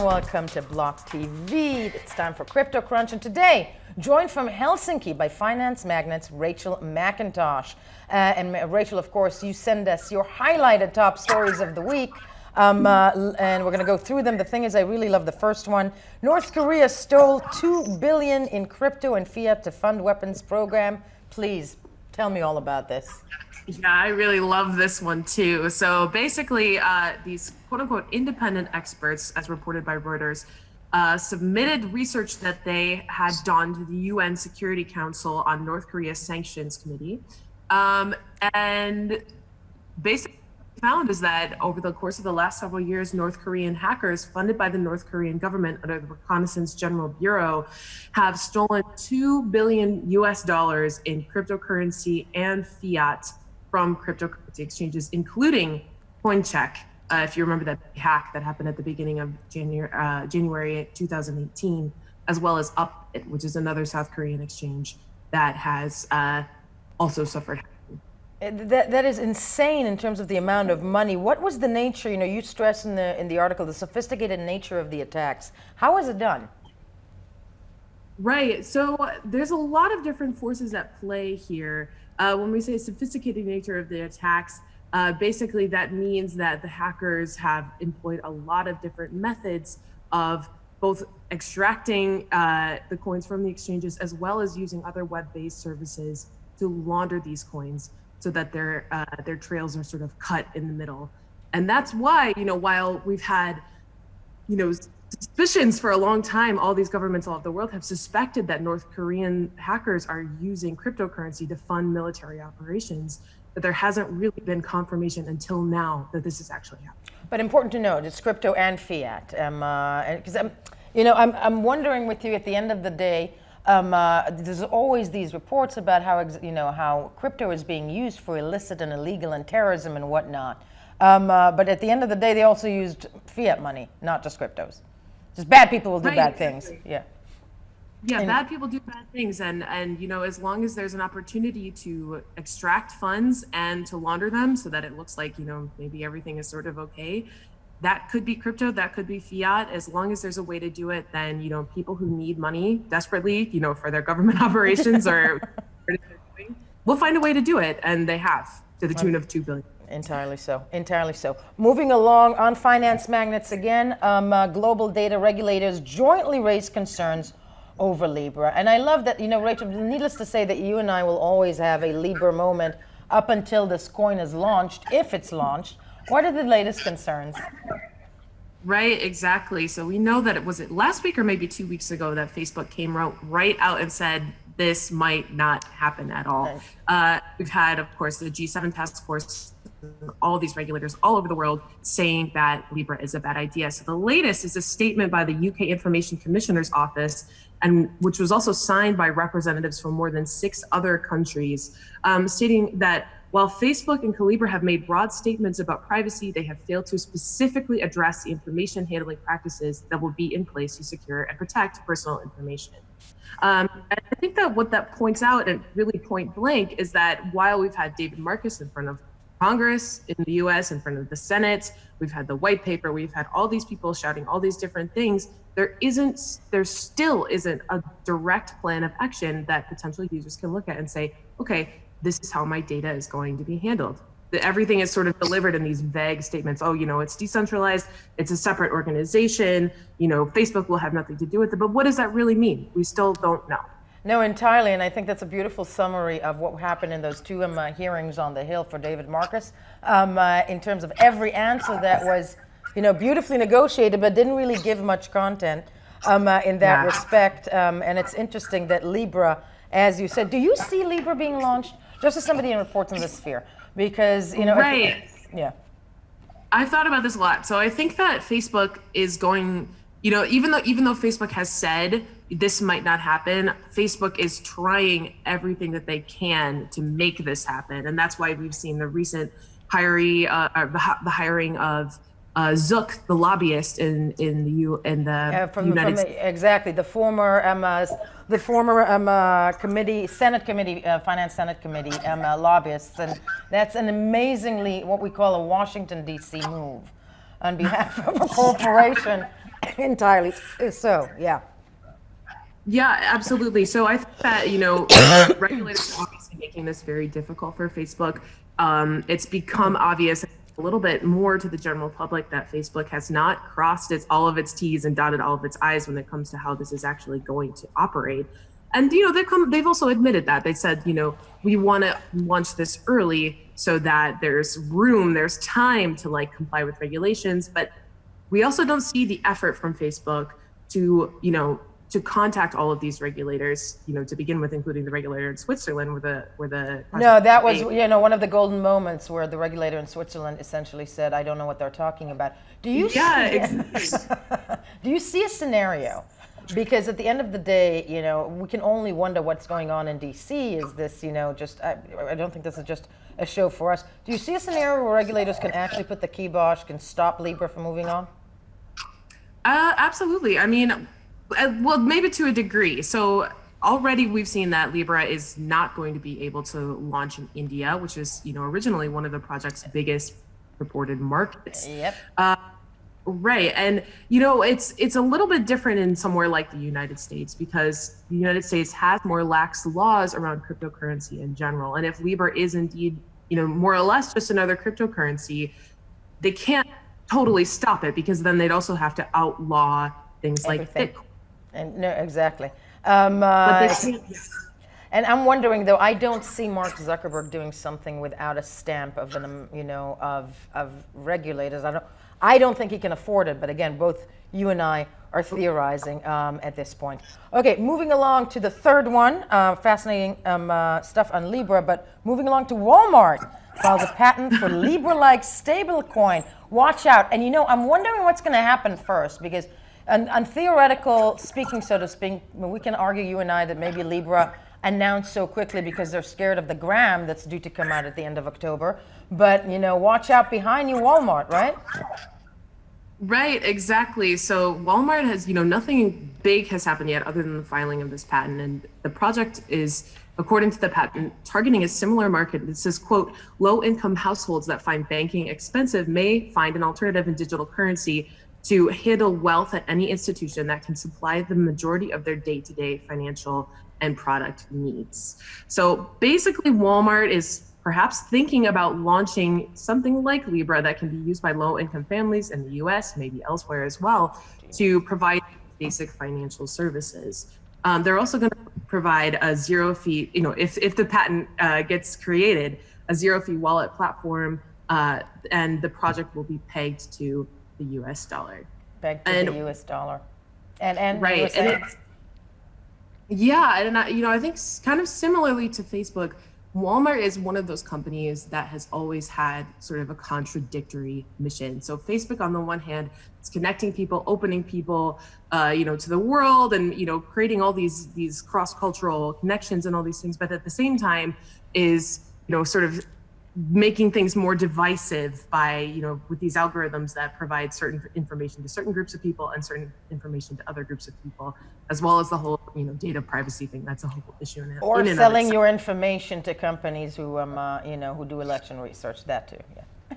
welcome to Block TV. It's time for Crypto Crunch, and today, joined from Helsinki by finance magnates Rachel McIntosh. And Rachel, of course, you send us your highlighted top stories of the week, and we're going to go through them. The thing is, I really love the first one. North Korea stole $2 billion in crypto and fiat to fund weapons program. Please, tell me all about this. Yeah, I really love this one too. So basically, these quote unquote independent experts, as reported by Reuters, submitted research that they had done to the UN Security Council on North Korea's Sanctions Committee. And basically what they found is that over the course of the last several years, North Korean hackers funded by the North Korean government under the Reconnaissance General Bureau have stolen $2 billion in cryptocurrency and fiat from cryptocurrency exchanges, including CoinCheck. If you remember that hack that happened at the beginning of January 2018, as well as Upbit, which is another South Korean exchange that has also suffered. That is insane in terms of the amount of money. What was the nature? You stress in the article the sophisticated nature of the attacks. How was it done? Right. So there's a lot of different forces at play here. When we say sophisticated nature of the attacks, basically that means that the hackers have employed a lot of different methods of both extracting the coins from the exchanges as well as using other web-based services to launder these coins so that their trails are sort of cut in the middle. And that's why, while we've had, suspicions for a long time, all these governments all over the world have suspected that North Korean hackers are using cryptocurrency to fund military operations, but there hasn't really been confirmation until now that this is actually happening. But important to note, it's crypto and fiat. Because I'm wondering with you at the end of the day, there's always these reports about how crypto is being used for illicit and illegal and terrorism and whatnot. But at the end of the day, they also used fiat money, not just cryptos. Just bad people will do bad things. Yeah. Yeah, bad people do bad things, and as long as there's an opportunity to extract funds and to launder them so that it looks like maybe everything is sort of okay, that could be crypto, that could be fiat. As long as there's a way to do it, then people who need money desperately, for their government operations or will find a way to do it, and they have, to the tune of $2 billion. Entirely so. Entirely so. Moving along on finance magnates again, global data regulators jointly raised concerns over Libra. And I love that, Rachel, needless to say that you and I will always have a Libra moment up until this coin is launched, if it's launched. What are the latest concerns? Right, exactly. So we know that was it last week or maybe 2 weeks ago that Facebook came right out and said this might not happen at all. Right. We've had, of course, the G7 task force, all these regulators all over the world saying that Libra is a bad idea. So the latest is a statement by the UK Information Commissioner's Office, and which was also signed by representatives from more than 6 other countries, stating that while Facebook and Calibra have made broad statements about privacy, they have failed to specifically address the information handling practices that will be in place to secure and protect personal information. And I think that what that points out, and really point blank, is that while we've had David Marcus in front of Congress in the US, in front of the Senate, we've had the white paper, we've had all these people shouting all these different things, there still isn't a direct plan of action that potential users can look at and say, okay, this is how my data is going to be handled. Everything is sort of delivered in these vague statements. Oh, it's decentralized, it's a separate organization, Facebook will have nothing to do with it. But what does that really mean? We still don't know. No, entirely, and I think that's a beautiful summary of what happened in those 2 hearings on the Hill for David Marcus, in terms of every answer that was, beautifully negotiated, but didn't really give much content in that respect. And it's interesting that Libra, as you said, do you see Libra being launched? Just as somebody in reports in the sphere, because right. Yeah. I've thought about this a lot. So I think that Facebook is going, even though Facebook has said this might not happen, Facebook is trying everything that they can to make this happen, and that's why we've seen the recent hiring of Zook, the lobbyist in the United States. Exactly, the former Senate committee, Finance Senate committee lobbyists, and that's an amazingly what we call a Washington D.C. move. on behalf of a corporation entirely. So, yeah. Yeah, absolutely. So I think that, regulators are obviously making this very difficult for Facebook. It's become obvious a little bit more to the general public that Facebook has not crossed all of its T's and dotted all of its I's when it comes to how this is actually going to operate. And, they've also admitted that. They said, we want to launch this early so that there's time to comply with regulations. But we also don't see the effort from Facebook to contact all of these regulators, to begin with, including the regulator in Switzerland, where the no, that was one of the golden moments where the regulator in Switzerland essentially said, "I don't know what they're talking about." Do you see a scenario? Because at the end of the day, we can only wonder what's going on in DC. Is this, I don't think this is just a show for us. Do you see a scenario where regulators can actually put the kibosh, can stop Libra from moving on? Absolutely. I mean, well, maybe to a degree. So already we've seen that Libra is not going to be able to launch in India, which is, originally one of the project's biggest reported markets. Yep. Right. And, it's a little bit different in somewhere like the United States, because the United States has more lax laws around cryptocurrency in general. And if Libra is indeed, more or less just another cryptocurrency, they can't totally stop it, because then they'd also have to outlaw things like Bitcoin. And no, exactly. But they and I'm wondering, though, I don't see Mark Zuckerberg doing something without a stamp of of regulators. I don't think he can afford it. But again, both you and I are theorizing at this point. Okay, moving along to the third one. Fascinating stuff on Libra. But moving along to Walmart files a patent for Libra-like stablecoin. Watch out. And I'm wondering what's going to happen first, because on theoretical speaking, so to speak, we can argue, you and I, that maybe Libra announced so quickly because they're scared of the gram that's due to come out at the end of October. But, watch out behind you, Walmart, right? Right, exactly. So Walmart has, nothing big has happened yet other than the filing of this patent. And the project is, according to the patent, targeting a similar market. It says, quote, low-income households that find banking expensive may find an alternative in digital currency to handle wealth at any institution that can supply the majority of their day-to-day financial and product needs. So basically, Walmart is perhaps thinking about launching something like Libra that can be used by low-income families in the US, maybe elsewhere as well, to provide basic financial services. They're also going to provide a zero fee, if the patent gets created, a zero fee wallet platform, and the project will be pegged to the US dollar. Pegged to the US dollar. And right. And I think kind of similarly to Facebook, Walmart is one of those companies that has always had sort of a contradictory mission. So Facebook, on the one hand, is connecting people, opening people, to the world, and creating all these cross-cultural connections and all these things. But at the same time, is sort of making things more divisive by with these algorithms that provide certain information to certain groups of people and certain information to other groups of people, as well as the whole data privacy thing. That's a whole issue in it. Or selling your information to companies who who do election research. That too. Yeah.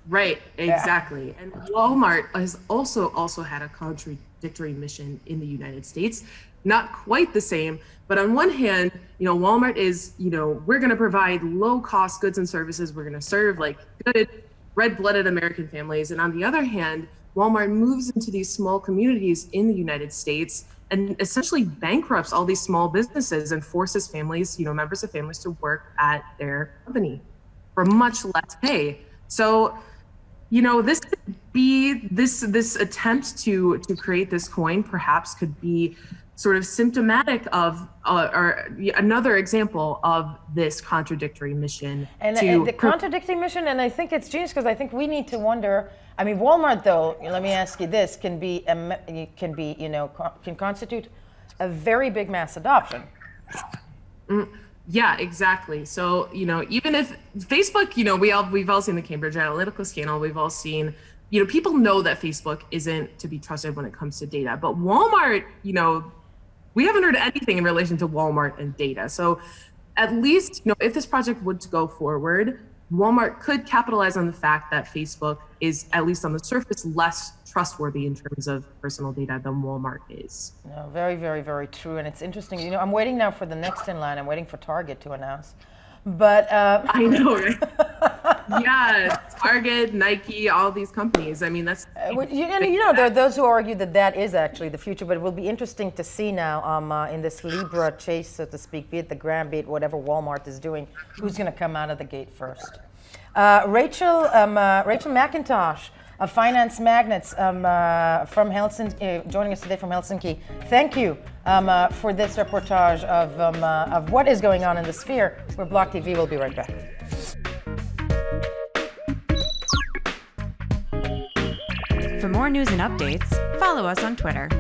Right. Exactly. Yeah. And Walmart has also had a contradictory mission in the United States. Not quite the same, but on one hand, Walmart is, we're going to provide low cost goods and services. We're going to serve like good red-blooded American families. And on the other hand, Walmart moves into these small communities in the United States and essentially bankrupts all these small businesses and forces families, members of families to work at their company for much less pay. So, this could be this attempt to create this coin perhaps could be sort of symptomatic of or another example of this contradictory mission. And the contradictory mission, and I think it's genius, because I think we need to wonder. I mean, Walmart, though, let me ask you this: can constitute a very big mass adoption. Yeah, exactly. So even if Facebook, we've all seen the Cambridge Analytica scandal. We've all seen. People know that Facebook isn't to be trusted when it comes to data, but Walmart, we haven't heard anything in relation to Walmart and data. So at least, if this project would go forward, Walmart could capitalize on the fact that Facebook is, at least on the surface, less trustworthy in terms of personal data than Walmart is. No, very, very, very true. And it's interesting. You know, I'm waiting now for the next in line. I'm waiting for Target to announce. But I know, right? Yeah, Target, Nike, all these companies. I mean, that's there are those who argue that that is actually the future. But it will be interesting to see now in this Libra chase, so to speak, be it the Gram, be it whatever Walmart is doing, who's going to come out of the gate first. Rachel McIntosh of Finance Magnates from Helsinki, joining us today from Helsinki. Thank you for this reportage of what is going on in the sphere. We're BLOCKTV. We'll be right back. For more news and updates, follow us on Twitter.